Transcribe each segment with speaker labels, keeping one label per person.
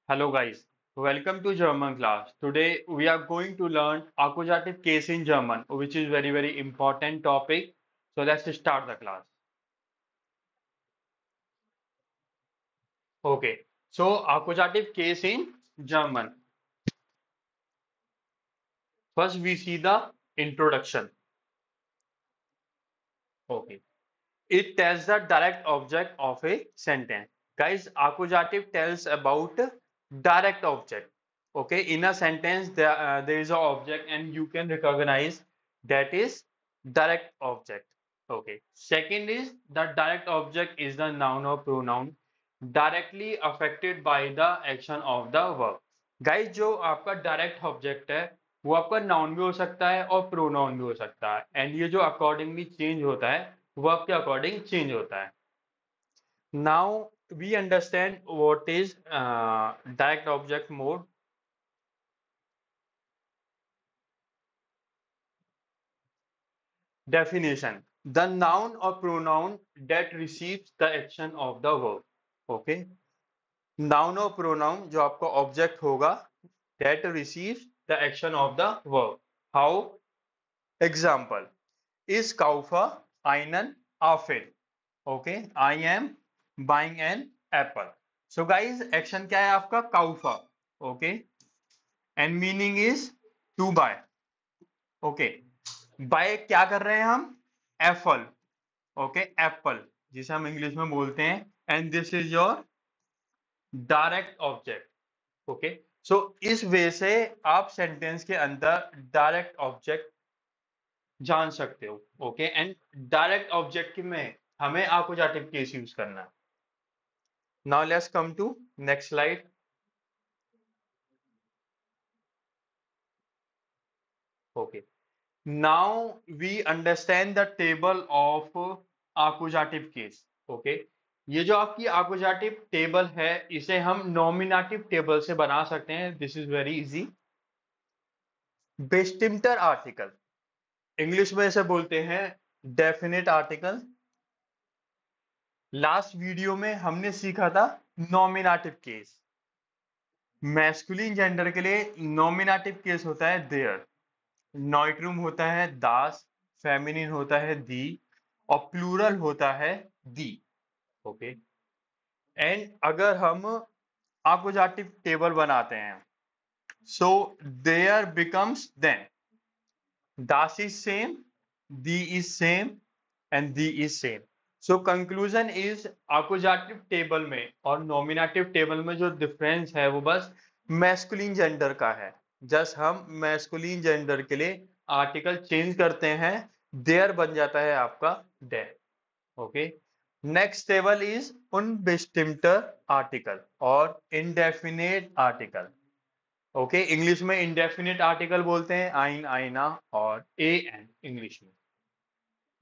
Speaker 1: Hello guys, welcome to German class. Today we are going to learn accusative case in German, which is very important topic. So let's start the class. Okay, so accusative case in German. First we see the introduction. Okay, it tells the direct object of a sentence. Guys, accusative tells about direct object. Okay, in a sentence there is an object and you can recognize that is direct object. Okay. Second is the direct object is the noun or pronoun directly affected by the action of the verb. Guys जो आपका direct object है वो आपका noun भी हो सकता है और प्रोनाउन भी हो सकता है एंड ये जो अकॉर्डिंगली चेंज होता है वर्ब के अकॉर्डिंग चेंज होता है. Now we understand what is direct object mode. Definition: the noun or pronoun that receives the action of the verb. Okay. Noun or pronoun जो आपका object होगा that receives the action of the verb. How? Example: is kaufa einen Apfel. Okay. I am buying an apple. So guys, action क्या है आपका? Kaufa. Okay. And meaning is to buy. Okay. Buy क्या कर रहे हैं हम? Apple. Okay, Apple जिसे हम इंग्लिश में बोलते हैं and this is your direct object. Okay. So इस वे से आप सेंटेंस के अंदर डायरेक्ट ऑब्जेक्ट जान सकते हो. ओके. एंड डायरेक्ट ऑब्जेक्ट में हमें अपोजिटिव केस यूज करना है. Now let's come to next slide. Okay. Now we understand the table of accusative case. Okay. ये जो आपकी accusative टेबल है इसे हम nominative टेबल से बना सकते हैं. This is very easy. बेस्टिम्टर आर्टिकल इंग्लिश में इसे बोलते हैं डेफिनेट आर्टिकल. लास्ट वीडियो में हमने सीखा था नॉमिनेटिव केस. मैस्कुलिन जेंडर के लिए नॉमिनेटिव केस होता है देयर. नॉइट्रूम होता है दास. फेमिनिन होता है दी. और प्लूरल होता है दी. ओके. एंड अगर हम अपोजिटिव टेबल बनाते हैं सो देयर बिकम्स देन दास इज सेम, दी इज सेम एंड दी is same. So conclusion is accusative table में और नॉमिनेटिव टेबल में जो डिफरेंस है वो बस मैस्कुलिन जेंडर का है. जस्ट हम मैस्कुलिन जेंडर के लिए आर्टिकल चेंज करते हैं. देयर बन जाता है आपका देयर. Okay. Next table is unbestimmter article और indefinite आर्टिकल. ओके. इंग्लिश में इंडेफिनिट आर्टिकल बोलते हैं आइन आइना और ए एन इंग्लिश में.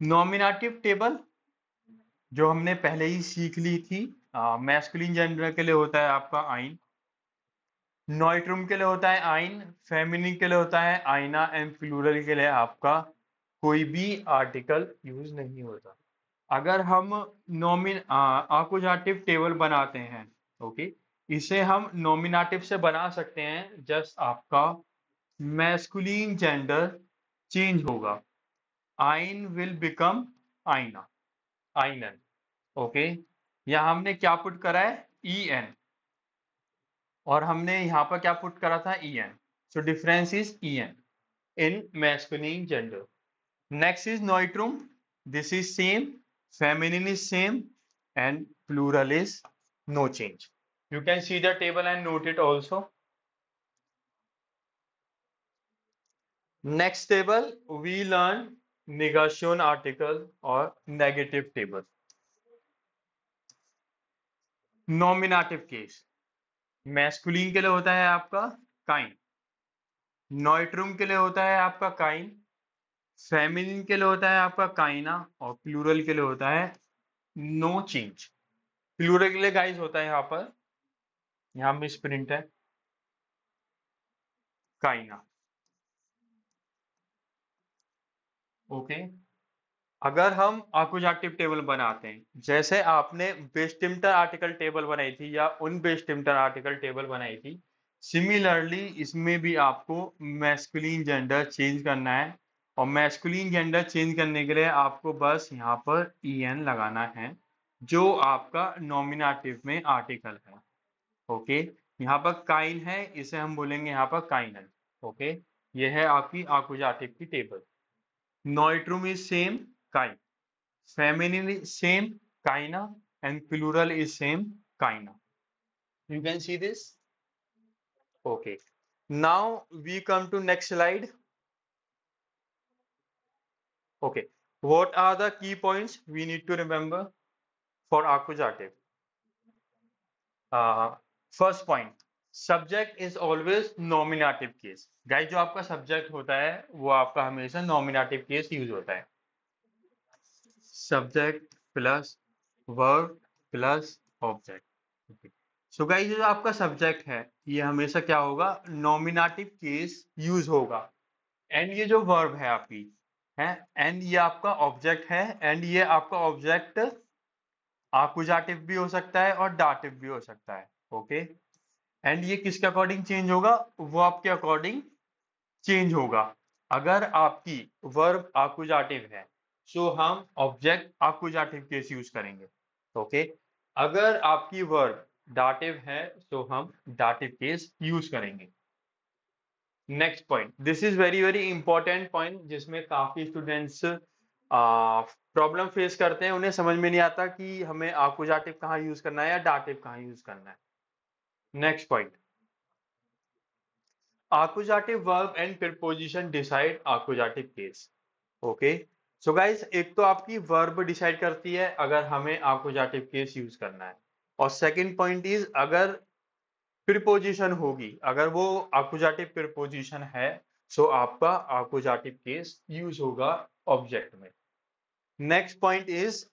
Speaker 1: नॉमिनेटिव टेबल जो हमने पहले ही सीख ली थी. मैस्कुलिन जेंडर के लिए होता है आपका आइन. नॉइट्रूम के लिए होता है आइन. फेमिनिन के लिए होता है आइना एंड प्लूरल के लिए आपका कोई भी आर्टिकल यूज नहीं होता. अगर हम नॉमिन अपोजिटिव टेबल बनाते हैं ओके इसे हम नॉमिनेटिव से बना सकते हैं. जस्ट आपका मैस्कुलिन जेंडर चेंज होगा. आइन विल बिकम आइना आइनन. ओके. यहां हमने क्या पुट करा है? E N. और हमने यहां पर क्या पुट करा था? E N. So difference is E N in masculine gender. Next is neutrum. This is same. Feminine is same. And plural is no change. You can see the table and note it also. Next table, we learn negation article or negative table. Nominative case. Masculine के लिए होता है आपका kind. Neutrum के लिए होता है आपका kind. Feminine के लिए होता है आपका काइना और प्लूरल के लिए होता है नो चेंज. प्लूरल के लिए गाइस होता है यहाँ पर, यहाँ मिस प्रिंट है काइना. ओके. अगर हम आकुजाटिव टेबल बनाते हैं, जैसे आपने बेस्टिम्टर आर्टिकल टेबल बनाई थी या उन बेस्टिम्टर आर्टिकल टेबल बनाई थी, सिमिलरली इसमें भी आपको मैस्कुलिन जेंडर चेंज करना है। और मैस्कुलिन जेंडर चेंज करने के लिए आपको बस यहाँ पर en लगाना है, जो आपका नॉमिनेटिव में आर्टिकल है। ओके, यहाँ पर काइन है, इसे हम बोलेंगे यहाँ पर काइनल। ओके, ये है आपकी आकुजाटिव की टेबल। नॉइट्रूम इज सेम, काइन। Feminine is same, kaina, and plural is same, kaina. You can see this. Okay. Now we come to next slide. Okay. What are the key points we need to remember for accusative? First point, subject is always nominative case. Guys, जो आपका subject होता है वो आपका हमेशा nominative case use होता है। Subject plus verb plus object. Okay. So guys, जो आपका सब्जेक्ट है ये हमेशा क्या होगा, नॉमिनेटिव केस यूज होगा। एंड ये जो वर्ब है आपकी है, एंड ये आपका ऑब्जेक्ट है, एंड ये आपका ऑब्जेक्ट आकुजाटिव भी हो सकता है और डाटिव भी हो सकता है। ओके, एंड ये किसके अकॉर्डिंग चेंज होगा, वो आपके अकॉर्डिंग चेंज होगा। अगर आपकी वर्ब आकुजाटिव है सो हम ऑब्जेक्ट आकुजाटिव केस यूज करेंगे। ओके, अगर आपकी वर्ब डाटिव है तो हम डाटिव केस यूज करेंगे। Next point, this is very very important point, जिसमें काफी स्टूडेंट्स प्रॉब्लम फेस करते हैं। उन्हें समझ में नहीं आता कि हमें आकुजाटिव कहाँ यूज करना है या डाटिव कहाँ यूज करना है। Next point, accusative verb and preposition decide accusative case. Okay, so guys, एक तो आपकी वर्ब डिसाइड करती है अगर हमें accusative केस यूज करना है, और सेकंड पॉइंट इज अगर प्रीपोजिशन होगी, अगर वो accusative प्रीपोजिशन है सो आपका accusative केस यूज होगा ऑब्जेक्ट में। Next point is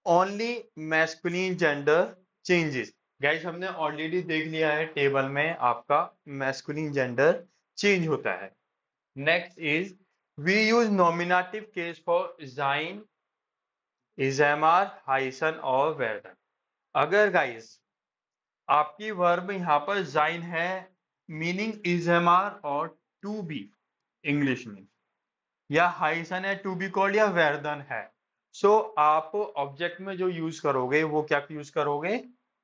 Speaker 1: only masculine gender changes. Guys, हमने ऑलरेडी देख लिया है टेबल में आपका मैस्कुलिन जेंडर चेंज होता है। Next is we use nominative case for जाइन, इजेमार, हाइसन और वेर्डन। अगर गाइस आपकी वर्ब यहाँ पर जाइन है, मीनिंग इजेमार और टू बी इंग्लिश में, या हाइसन है टू बी कॉल्ड, या वेर्दन है, सो आप ऑब्जेक्ट में जो यूज करोगे वो क्या यूज करोगे,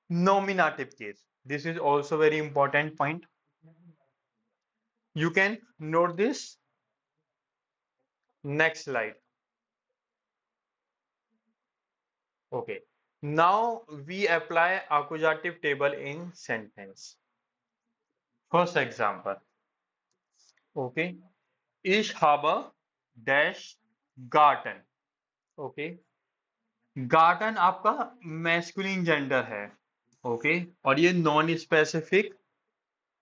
Speaker 1: nominative case. This is also very important point, you can note this. Next slide. Okay, now we apply accusative table in sentence. First example. Okay, ich habe dash garden. Okay, garden आपका masculine gender है। Okay, और ये non specific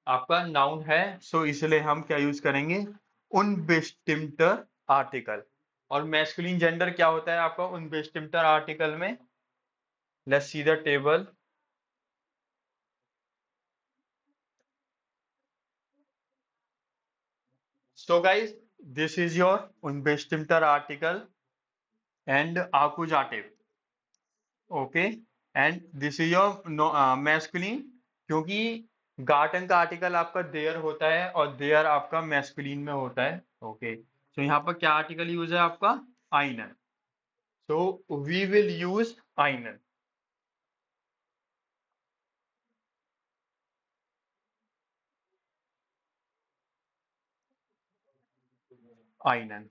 Speaker 1: आपका noun है, सो इसलिए हम क्या use करेंगे, उनबेस्टिम्टर आर्टिकल। और मैस्कुलिन जेंडर क्या होता है आपका उनबेस्टिम्टर आर्टिकल में, let's see the table. So guys, this is your उनबेस्टिम्टर आर्टिकल एंड आकुजाटिव। Okay, and this is your masculine, क्योंकि गार्डन का आर्टिकल आपका देयर होता है और देयर आपका मैस्कुलिन में होता है। ओके, तो यहाँ पर क्या आर्टिकल यूज है आपका, आइनन, सो वी विल यूज आइनन। आइनन।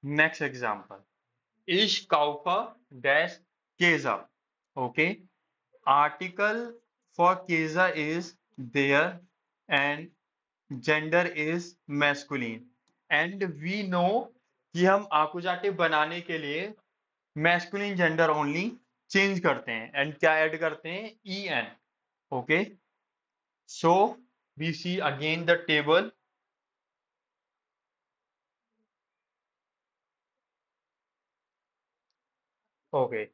Speaker 1: Next example, ich kaufe dash Käse. Okay, article for Käse is there and gender is masculine, and we know कि हम आकुजाटिव बनाने के लिए मैस्कुलिन जेंडर ओनली चेंज करते हैं एंड क्या ऐड करते हैं, E N. Okay, so we see again the table. Okay,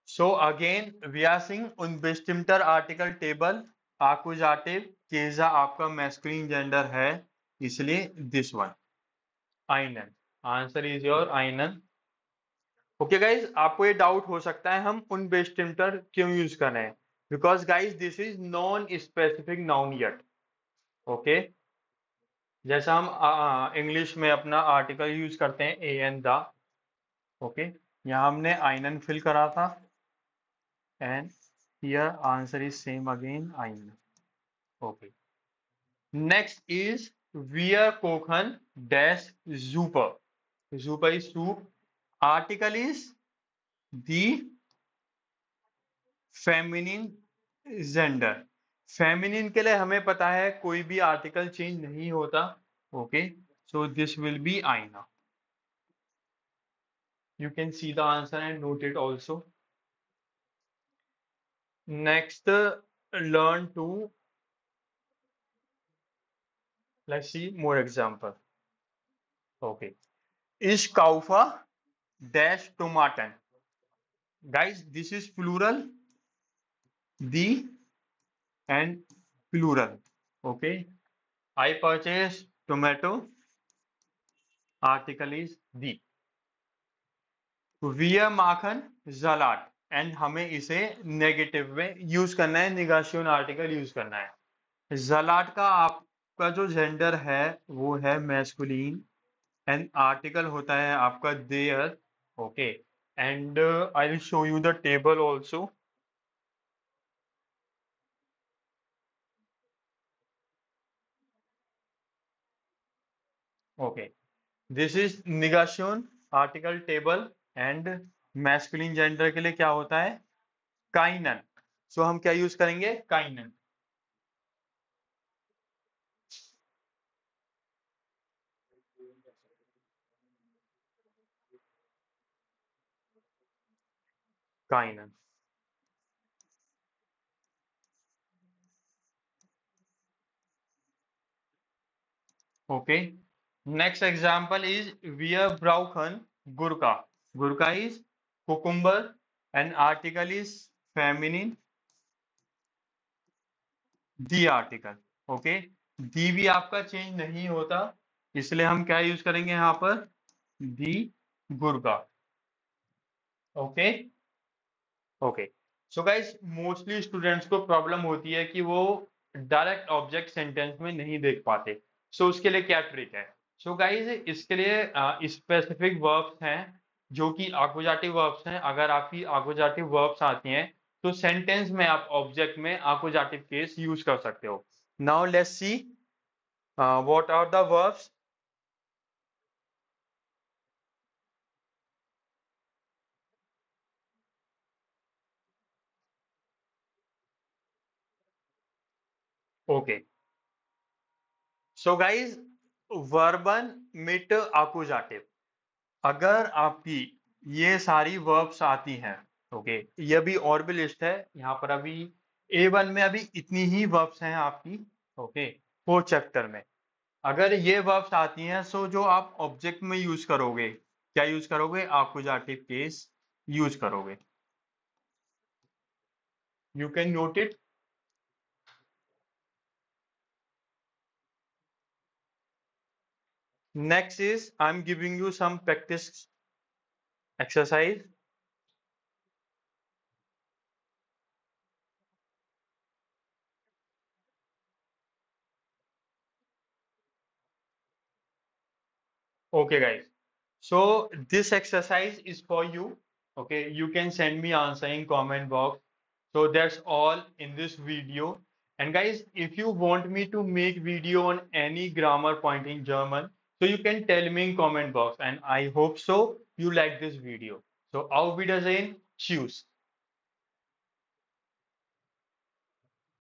Speaker 1: so again we are seeing unbestimmter article table, accusative केजा आपका मैस्कुलिन जेंडर है, इसलिए दिस वन। आइनन, आंसर इज योर आइनन। ओके गाइज, आपको ये डाउट हो सकता है हम उन बेस्टिम्टर क्यों यूज कर रहे हैं, because guys this is non specific noun yet. Okay, जैसा हम इंग्लिश में अपना आर्टिकल यूज करते हैं ए एन द। ओके, यहाँ हमने आइनन फिल करा था, and here answer is same again आइनन। ओके, नेक्स्ट इज वियर कोखन डैश जूपर, जूपर इज सूप, आर्टिकल इज दी फेमिनिन जेंडर। फेमिनिन के लिए हमें पता है कोई भी आर्टिकल चेंज नहीं होता। Okay, so this will be आईना। You can see the answer and note it also. Next, learn to, let's see more example. Okay, is kaufa dash tomaten. Guys, this is plural, the and plural. Okay, I purchased tomato. Article is the. वियर माखन जलाट, and हमें इसे negative में use करना है, निगाशियन article use करना है। जलाट का आपका जो जेंडर है वो है मैस्कुलिन, एंड आर्टिकल होता है आपका देयर। Okay, and I will show you the table also. Okay, this is निगाशियन article table, and masculine gender के लिए क्या होता है, काइनन। सो हम क्या यूज करेंगे, काइनन। काइनन। Okay. Next example is wir brauchen Gurka. Gurka is cucumber, and article is feminine, the article. Okay. दी भी आपका चेंज नहीं होता, इसलिए हम क्या यूज करेंगे यहाँ पर, दी गुर्गा। Okay. Okay, so guys mostly students को प्रॉब्लम होती है कि वो डायरेक्ट ऑब्जेक्ट सेंटेंस में नहीं देख पाते। सो उसके लिए क्या ट्रिक है, सो गाइस इसके लिए स्पेसिफिक वर्ब्स हैं जो कि आकुजाटिव वर्ब्स हैं। अगर आपकी आकुजाटिव वर्ब्स आती हैं तो सेंटेंस में आप ऑब्जेक्ट में आकुजाटिव केस यूज कर सकते हो। Now let's see what are the verbs. Okay, so guys वर्बन मिट आकुजाटिव, अगर आपकी ये सारी वर्ब्स आती हैं, ओके, ये अभी और भी लिस्ट है यहाँ पर, अभी A1 में अभी इतनी ही वर्ब्स हैं आपकी। ओके, 4 चैप्टर में अगर ये वर्ब्स आती हैं, सो जो आप ऑब्जेक्ट में यूज करोगे, क्या यूज करोगे, आकुजाटिव केस यूज करोगे। You can note it. Next is I am giving you some practice exercise. Okay, guys. So this exercise is for you. Okay, you can send me answer in comment box. So that's all in this video. And guys, if you want me to make video on any grammar point in German, so you can tell me in comment box. And I hope so you like this video. So auf Wiedersehen. Tschüss.